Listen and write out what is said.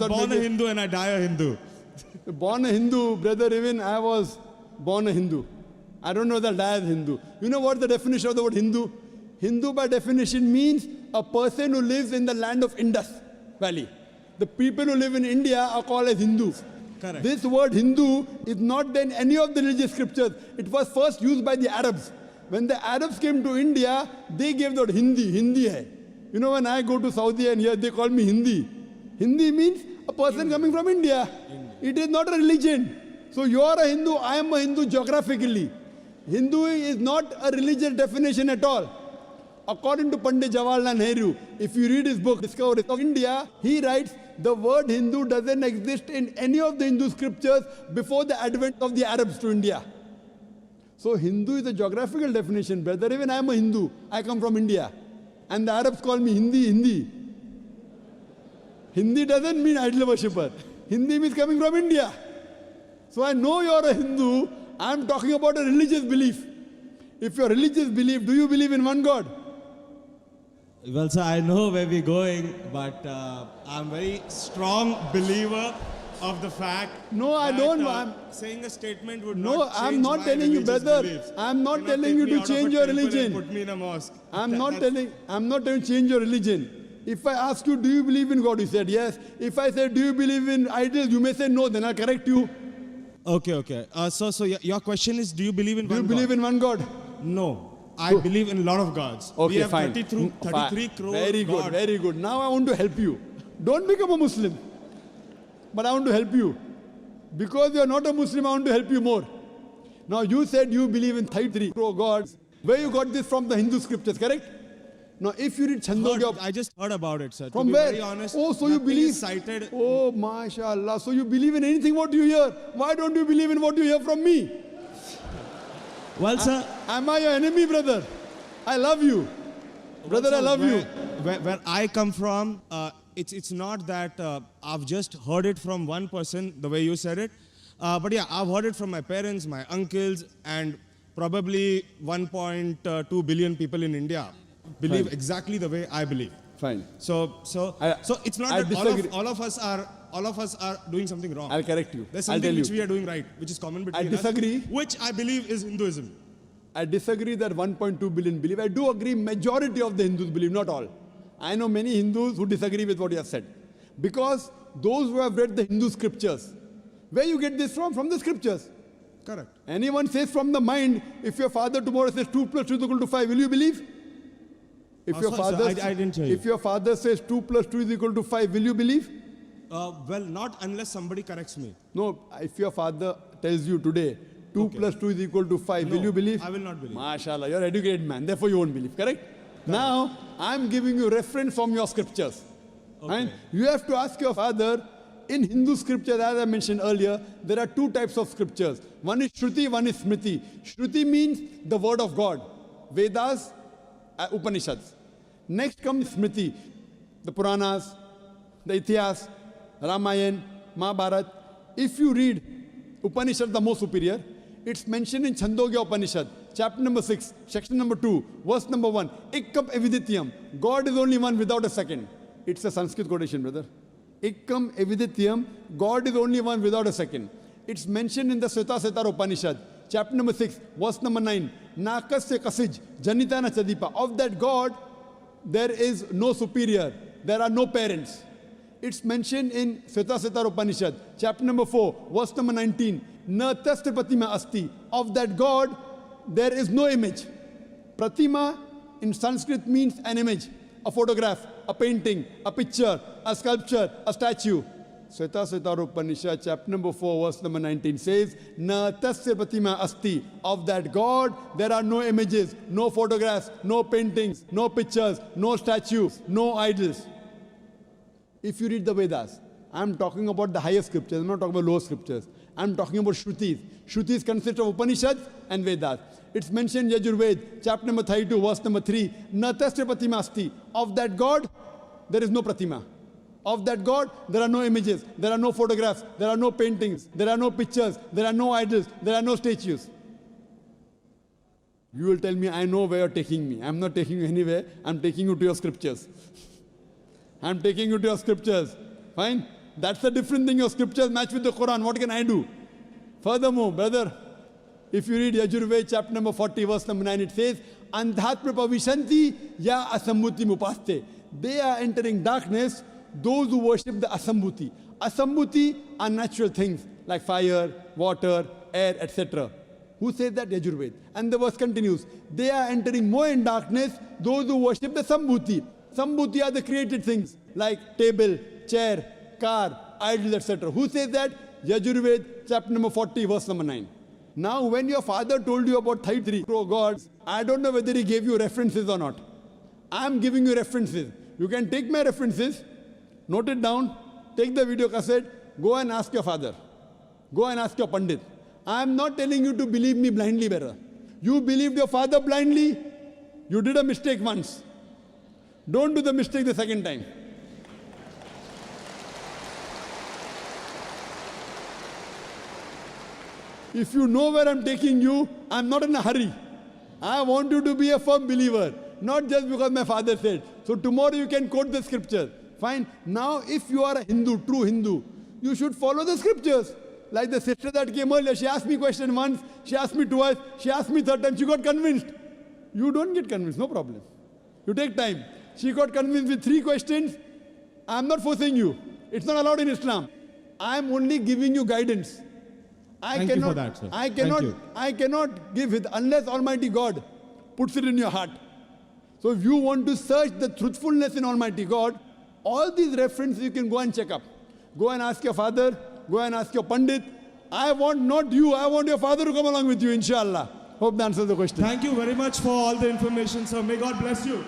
Born a Hindu and I die a Hindu. Born a Hindu, brother, even I was born a Hindu. I don't know that I am Hindu. You know what the definition of the word Hindu? Hindu by definition means a person who lives in the land of Indus Valley. The people who live in India are called as Hindus. Correct. This word Hindu is not in any of the religious scriptures. It was first used by the Arabs. When the Arabs came to India, they gave the word Hindi. Hindi hai. You know, when I go to Saudi and here they call me Hindi. Hindi means a person coming from India. It is not a religion. So you are a Hindu, I am a Hindu geographically. Hindu is not a religious definition at all. According to Pandit Jawaharlal Nehru, if you read his book, Discovery of India, he writes, the word Hindu doesn't exist in any of the Hindu scriptures before the advent of the Arabs to India. So Hindu is a geographical definition, brother. Even I am a Hindu. I come from India. And the Arabs call me Hindi. Hindi doesn't mean idol worshipper. Hindi means coming from India. So I know you are a Hindu. I am talking about a religious belief. If your religious belief, do you believe in one God? Well, sir, I know where we're going, but I'm a very strong believer of the fact No, I that, don't. I'm saying a statement would No, not change I'm not my telling you, religious brother. beliefs. I'm not Cannot telling take you me to out of change a your temple and religion. Put me in a mosque. I'm not telling you change your religion. If I ask you, do you believe in God? You said yes. If I say, do you believe in idols? You may say no, then I'll correct you. Okay. So your question is, do you believe in Do you one believe God? in one God? No. I believe in a lot of gods. Okay, we have fine. 33 crore Very good, gods. very good. Now I want to help you. Don't become a Muslim. But I want to help you. Because you are not a Muslim, I want to help you more. Now you said you believe in 33 crore gods. Where you got this from the Hindu scriptures, correct? Now if you read Chandogya... I just heard about it, sir. From to be where? Very honest, Oh, so you nothing believe? is cited. Oh, mashallah. So you believe in anything what you hear. Why don't you believe in what you hear from me? Well, sir. Am I your enemy, brother? I love you. Brother, I love you. Where I come from, it's not that I've just heard it from one person, the way you said it. But yeah, I've heard it from my parents, my uncles, and probably 1.2 billion people in India believe Fine. exactly the way I believe. Fine. So it's not I that disagree. all of us are doing something wrong. I'll correct you. There's I'll something tell which you. we are doing right, which is common between I disagree. us, which I believe is Hinduism. I disagree that 1.2 billion believe. I do agree majority of the Hindus believe, not all. I know many Hindus who disagree with what you have said. Because those who have read the Hindu scriptures, where you get this from? From the scriptures. Correct. Anyone says from the mind, if your father tomorrow says 2 plus 2 is equal to 5, will you believe? If your sorry, father, sir, I didn't hear you. If your father says 2 plus 2 is equal to 5, will you believe? Well, not unless somebody corrects me. No, if your father tells you today 2 plus 2 is equal to 5, will No, you believe? I will not believe. MashaAllah, you're an educated man, therefore you won't believe, correct? Now, I'm giving you reference from your scriptures. And you have to ask your father, in Hindu scriptures, as I mentioned earlier, there are 2 types of scriptures. One is Shruti, one is Smriti. Shruti means the word of God. Vedas, Upanishads. Next comes Smriti, the Puranas, the Itihas, Ramayana, Mahabharata. If you read Upanishad, the most superior, it's mentioned in Chandogya Upanishad, chapter number 6, section number 2, verse number 1. Ikkam evidityam. God is only one without a second. It's a Sanskrit quotation, brother. Ikkam evidityam. God is only one without a second. It's mentioned in the Sveta Upanishad, chapter number 6, verse number 9. Nakasya kasij, janitana chadipa. Of that God, there is no superior. There are no parents. It's mentioned in Sveta Upanishad, chapter number 4, verse number 19. Na tasya pratima asti. Of that God, there is no image. Pratima in Sanskrit means an image, a photograph, a painting, a picture, a sculpture, a statue. Sveta Upanishad, chapter number 4, verse number 19 says, Na tasya pratima asti. Of that God, there are no images, no photographs, no paintings, no pictures, no statues, no idols. If you read the Vedas, I'm talking about the higher scriptures, I'm not talking about lower scriptures. I'm talking about Shrutis. Shrutis consist of Upanishads and Vedas. It's mentioned in Yajurved, chapter number 32, verse number 3. Na tasya pratima asti. Of that God, there is no pratima. Of that God, there are no images, there are no photographs, there are no paintings, there are no pictures, there are no idols, there are no statues. You will tell me, I know where you're taking me. I'm not taking you anywhere. I'm taking you to your scriptures. I'm taking you to your scriptures. Fine? That's a different thing. Your scriptures match with the Quran. What can I do? Furthermore, brother, if you read Yajurved chapter number 40, verse number 9, it says, Andhatma pavishanti ya asambuti mupaste. They are entering darkness, those who worship the asambuti. Asambuti are natural things like fire, water, air, etc. Who says that? Yajurved. And the verse continues, they are entering more in darkness, those who worship the sambhuti. Sambhuti are the created things like table, chair, car, idols, etc. Who says that? Yajurved chapter number 40, verse number 9. Now, when your father told you about 33 gods, I don't know whether he gave you references or not. I'm giving you references. You can take my references, note it down, take the video cassette, go and ask your father. Go and ask your Pandit. I'm not telling you to believe me blindly, brother. You believed your father blindly, you did a mistake once. Don't do the mistake the second time. If you know where I'm taking you, I'm not in a hurry. I want you to be a firm believer, not just because my father said. So tomorrow you can quote the scriptures. Fine. Now if you are a Hindu, true Hindu, you should follow the scriptures. Like the sister that came earlier, she asked me question once, she asked me twice, she asked me third time, she got convinced. You don't get convinced, no problem. You take time. She got convinced with 3 questions. I'm not forcing you. It's not allowed in Islam. I'm only giving you guidance. Thank you for that, sir. I Thank you. cannot give it unless Almighty God puts it in your heart. So if you want to search the truthfulness in Almighty God, all these references you can go and check up. Go and ask your father, go and ask your Pandit. I want not you, I want your father to come along with you, inshallah. Hope that answers the question. Thank you very much for all the information, sir. May God bless you.